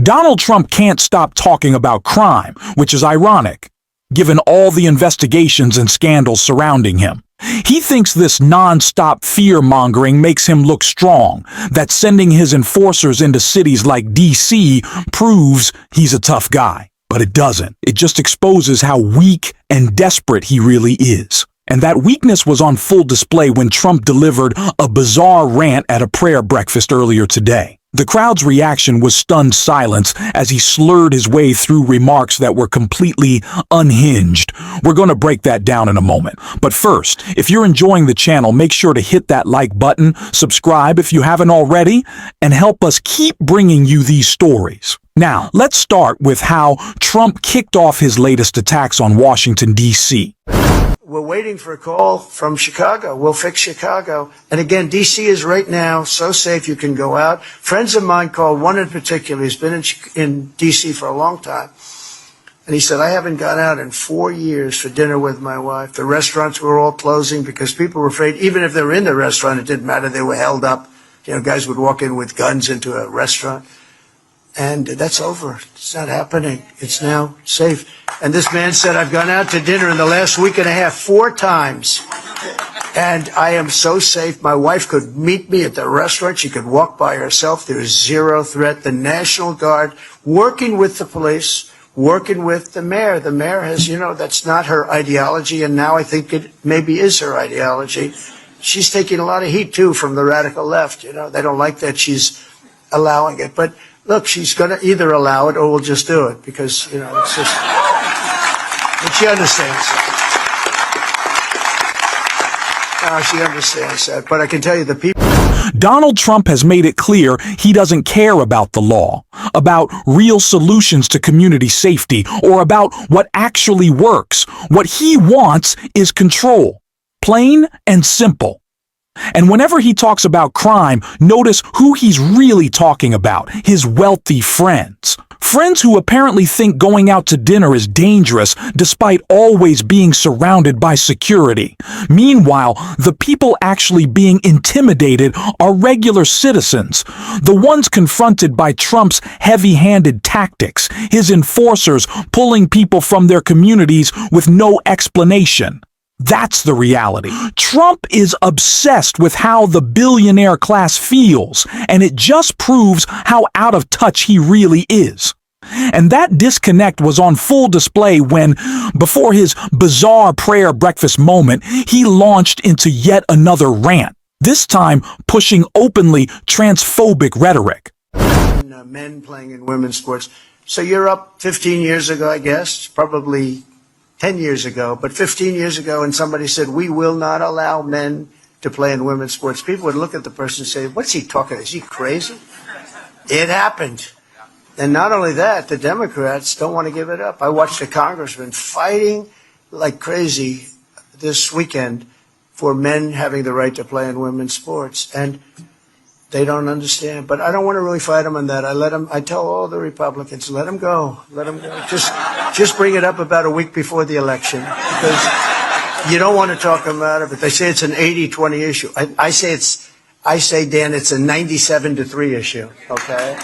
Donald Trump can't stop talking about crime, which is ironic, given all the investigations and scandals surrounding him. He thinks this non-stop fear-mongering makes him look strong, that sending his enforcers into cities like D.C. proves he's a tough guy. But it doesn't. It just exposes how weak and desperate he really is. And that weakness was on full display when Trump delivered a bizarre rant at a prayer breakfast earlier today. The crowd's reaction was stunned silence as he slurred his way through remarks that were completely unhinged. We're going to break that down in a moment. But first, if you're enjoying the channel, make sure to hit that like button, subscribe if you haven't already, and help us keep bringing you these stories. Now, let's start with how Trump kicked off his latest attacks on Washington, D.C. We're waiting for a call from Chicago. We'll fix Chicago. And again, D.C. is right now so safe you can go out. Friends of mine called, one in particular, he's been in D.C. for a long time. And he said, I haven't gone out in 4 years for dinner with my wife. The restaurants were all closing because people were afraid, even if they were in the restaurant, it didn't matter. They were held up. You know, guys would walk in with guns into a restaurant. And that's over. It's not happening. It's now safe. And this man said, I've gone out to dinner in the last week and a half 4 times. And I am so safe. My wife could meet me at the restaurant. She could walk by herself. There is zero threat. The National Guard working with the police, working with the mayor. The mayor has, you know, that's not her ideology. And now I think it maybe is her ideology. She's taking a lot of heat, too, from the radical left. You know, they don't like that she's allowing it. But look, she's going to either allow it or we'll just do it because, you know, it's just, but she understands that. She understands that. But I can tell you the people. Donald Trump has made it clear he doesn't care about the law, about real solutions to community safety, or about what actually works. What he wants is control. Plain and simple. And whenever he talks about crime, notice who he's really talking about, his wealthy friends. Friends who apparently think going out to dinner is dangerous despite always being surrounded by security. Meanwhile, the people actually being intimidated are regular citizens, the ones confronted by Trump's heavy-handed tactics, his enforcers pulling people from their communities with no explanation. That's the reality. Trump is obsessed with how the billionaire class feels, and it just proves how out of touch he really is. And that disconnect was on full display when, before his bizarre prayer breakfast moment, he launched into yet another rant, this time pushing openly transphobic rhetoric. Men playing in women's sports. So you're up 15 years ago, I guess, probably 10 years ago, but 15 years ago, and somebody said, we will not allow men to play in women's sports. People would look at the person and say, what's he talking? Is he crazy? It happened. And not only that, the Democrats don't want to give it up. I watched a congressman fighting like crazy this weekend for men having the right to play in women's sports. And they don't understand. But I don't want to really fight them on that. I tell all the Republicans, let them go. Let them go. Just bring it up about a week before the election. Because you don't want to talk them out of it. They say it's an 80-20 issue. I say, Dan, it's a 97-3 issue. Okay?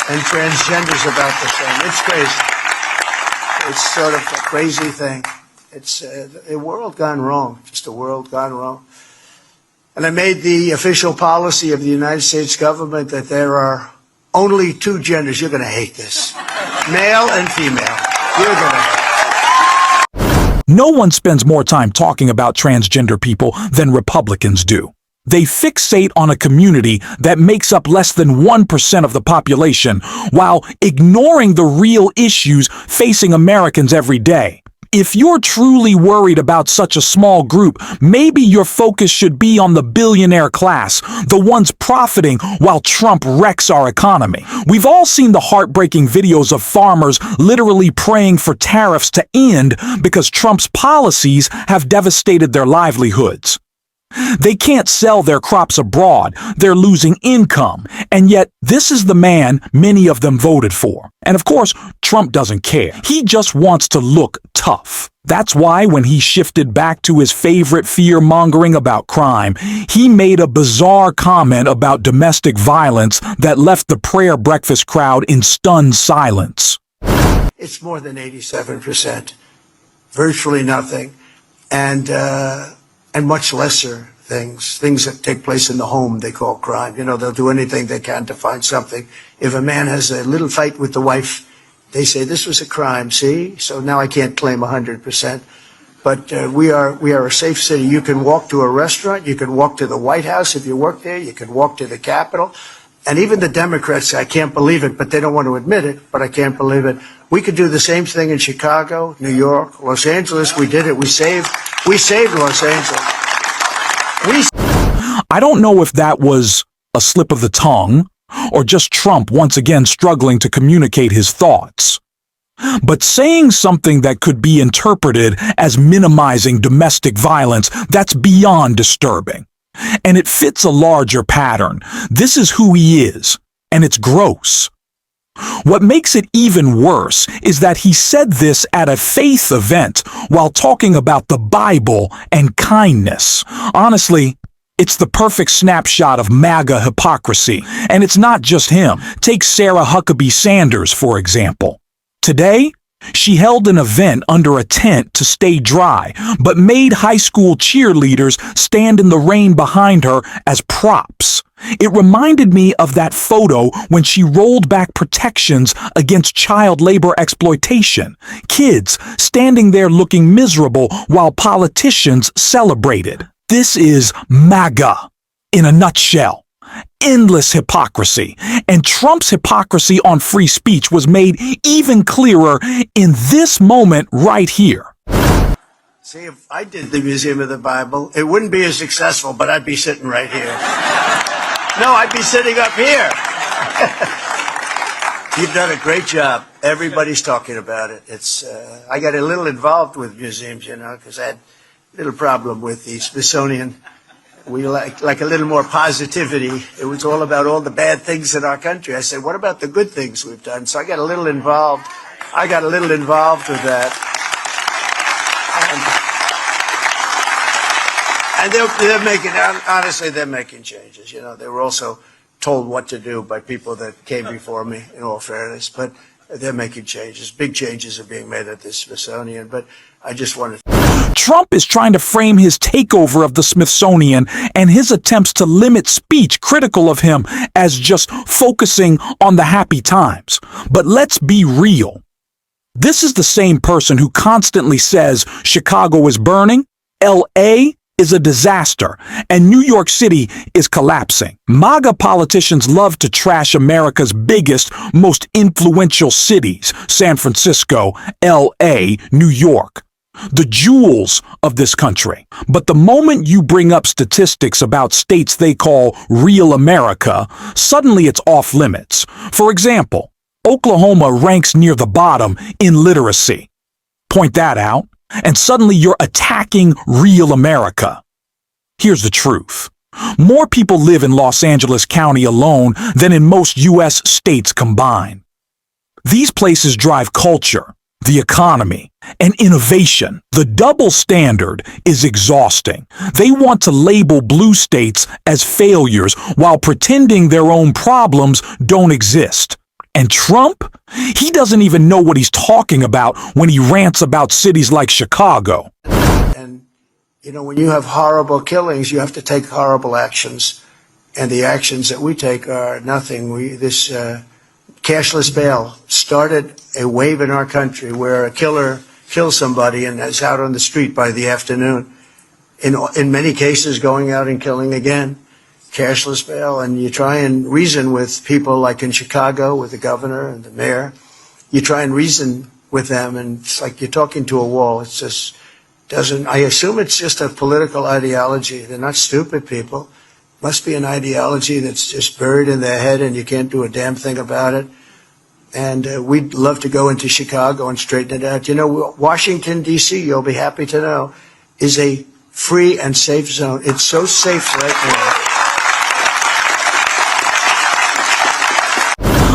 And transgender's about the same. It's crazy. It's sort of a crazy thing. It's a world gone wrong. Just a world gone wrong. And I made the official policy of the United States government that there are only 2 genders. You're going to hate this. Male and female. You're going to hate it. No one spends more time talking about transgender people than Republicans do. They fixate on a community that makes up less than 1% of the population, while ignoring the real issues facing Americans every day. If you're truly worried about such a small group, maybe your focus should be on the billionaire class, the ones profiting while Trump wrecks our economy. We've all seen the heartbreaking videos of farmers literally praying for tariffs to end because Trump's policies have devastated their livelihoods. They can't sell their crops abroad. They're losing income. And yet, this is the man many of them voted for. And of course, Trump doesn't care. He just wants to look tough. That's why when he shifted back to his favorite fear-mongering about crime, he made a bizarre comment about domestic violence that left the prayer breakfast crowd in stunned silence. It's more than 87%. Virtually nothing. And much lesser things that take place in the home they call crime. You know, they'll do anything they can to find something. If a man has a little fight with the wife, they say this was a crime, see? So now I can't claim 100%. But we are a safe city. You can walk to a restaurant, you can walk to the White House if you work there, you can walk to the Capitol. And even the Democrats, I can't believe it, but they don't want to admit it, but I can't believe it. We could do the same thing in Chicago, New York, Los Angeles. We did it. We saved Los Angeles. I don't know if that was a slip of the tongue or just Trump once again struggling to communicate his thoughts. But saying something that could be interpreted as minimizing domestic violence, that's beyond disturbing. And it fits a larger pattern. This is who he is, and it's gross. What makes it even worse is that he said this at a faith event while talking about the Bible and kindness. Honestly, it's the perfect snapshot of MAGA hypocrisy. And it's not just him. Take Sarah Huckabee Sanders, for example. Today, she held an event under a tent to stay dry, but made high school cheerleaders stand in the rain behind her as props. It reminded me of that photo when she rolled back protections against child labor exploitation. Kids standing there looking miserable while politicians celebrated. This is MAGA in a nutshell. Endless hypocrisy. And Trump's hypocrisy on free speech was made even clearer in this moment right here. See, if I did the Museum of the Bible, it wouldn't be as successful, but I'd be sitting right here. No, I'd be sitting up here. You've done a great job. Everybody's talking about it. I got a little involved with museums, you know, because I had a little problem with the Smithsonian. We like a little more positivity. It was all about all the bad things in our country. I said, what about the good things we've done? So I got a little involved. With that. And they're making, honestly, they're making changes. You know, they were also told what to do by people that came before me, in all fairness. But they're making changes. Big changes are being made at the Smithsonian. But I just wanted Trump is trying to frame his takeover of the Smithsonian and his attempts to limit speech critical of him as just focusing on the happy times. But let's be real. This is the same person who constantly says Chicago is burning, LA is a disaster, and New York City is collapsing. MAGA politicians love to trash America's biggest, most influential cities, San Francisco, LA, New York. The jewels of this country. But the moment you bring up statistics about states they call real America, suddenly it's off limits. For example, Oklahoma ranks near the bottom in literacy. Point that out, and suddenly you're attacking real America. Here's the truth. More people live in Los Angeles County alone than in most U.S. states combined. These places drive culture, the economy, and innovation. The double standard is exhausting. They want to label blue states as failures while pretending their own problems don't exist. And Trump? He doesn't even know what he's talking about when he rants about cities like Chicago. And, you know, when you have horrible killings, you have to take horrible actions. And the actions that we take are nothing. Cashless bail started a wave in our country where a killer kills somebody and is out on the street by the afternoon. In many cases, going out and killing again. Cashless bail, and you try and reason with people like in Chicago with the governor and the mayor. You try and reason with them, and it's like you're talking to a wall. It's just I assume it's just a political ideology. They're not stupid people. Must be an ideology that's just buried in their head and you can't do a damn thing about it. And we'd love to go into Chicago and straighten it out. You know, Washington, D.C., you'll be happy to know, is a free and safe zone. It's so safe right now.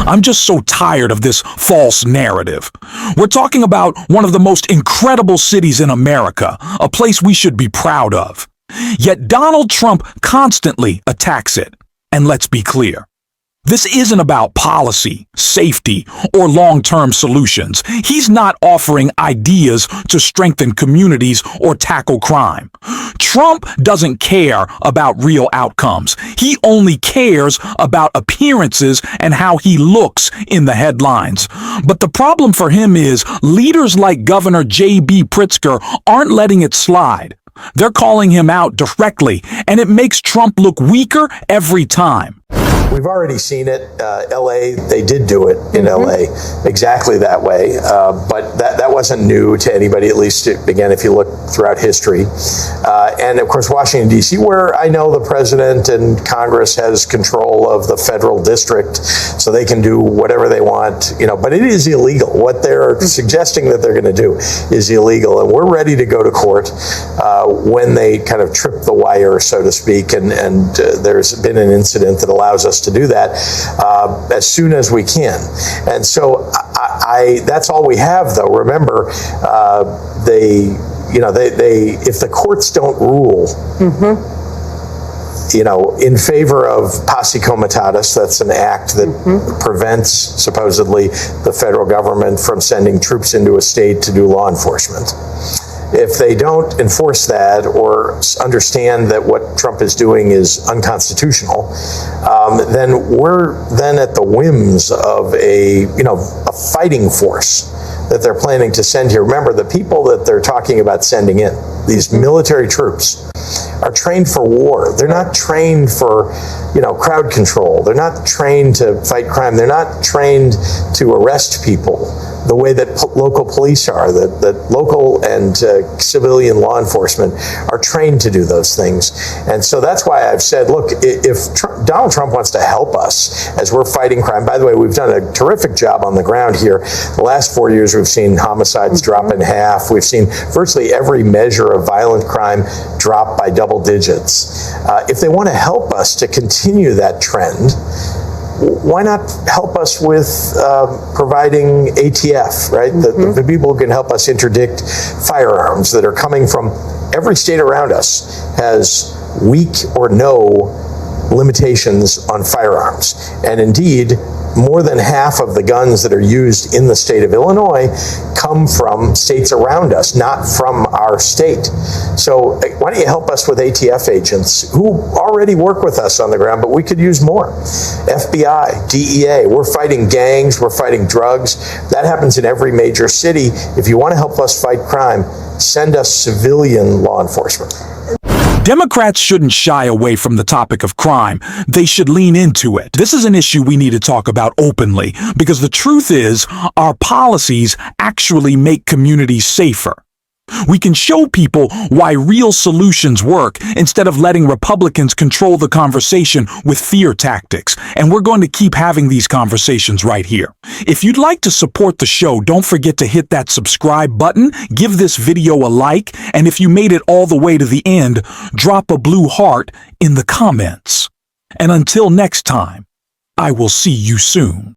I'm just so tired of this false narrative. We're talking about one of the most incredible cities in America, a place we should be proud of. Yet Donald Trump constantly attacks it. And let's be clear. This isn't about policy, safety, or long-term solutions. He's not offering ideas to strengthen communities or tackle crime. Trump doesn't care about real outcomes. He only cares about appearances and how he looks in the headlines. But the problem for him is leaders like Governor J.B. Pritzker aren't letting it slide. They're calling him out directly, and it makes Trump look weaker every time. We've already seen it. L.A., they did do it in L.A. exactly that way, but that wasn't new to anybody, at least, again, if you look throughout history. And, of course, Washington, D.C., where I know the president and Congress has control of the federal district, so they can do whatever they want, but it is illegal. What they're suggesting that they're going to do is illegal, and we're ready to go to court when they kind of trip the wire, so to speak, and there's been an incident that allows us to do that as soon as we can. And so that's all we have, though. Remember, if the courts don't rule, in favor of posse comitatus, that's an act that prevents, supposedly, the federal government from sending troops into a state to do law enforcement. If they don't enforce that or understand that what Trump is doing is unconstitutional, then we're then at the whims of a fighting force that they're planning to send here. Remember, the people that they're talking about sending in, these military troops, are trained for war. They're not trained for, crowd control. They're not trained to fight crime. They're not trained to arrest people the way that local police are, that local and civilian law enforcement are trained to do those things. And so that's why I've said, look, if Donald Trump wants to help us as we're fighting crime, by the way, we've done a terrific job on the ground here. The last 4 years, we've seen homicides drop in half. We've seen virtually every measure of violent crime drop by double digits. If they want to help us to continue that trend, why not help us with providing ATF, right? The people who can help us interdict firearms that are coming from every state around us has weak or no limitations on firearms. And indeed, more than half of the guns that are used in the state of Illinois come from states around us, not from our state. So why don't you help us with ATF agents who already work with us on the ground, but we could use more. FBI, DEA, we're fighting gangs, we're fighting drugs. That happens in every major city. If you want to help us fight crime, send us civilian law enforcement. Democrats shouldn't shy away from the topic of crime. They should lean into it. This is an issue we need to talk about openly, because the truth is, our policies actually make communities safer. We can show people why real solutions work instead of letting Republicans control the conversation with fear tactics. And we're going to keep having these conversations right here. If you'd like to support the show, don't forget to hit that subscribe button, give this video a like, and if you made it all the way to the end, drop a blue heart in the comments. And until next time, I will see you soon.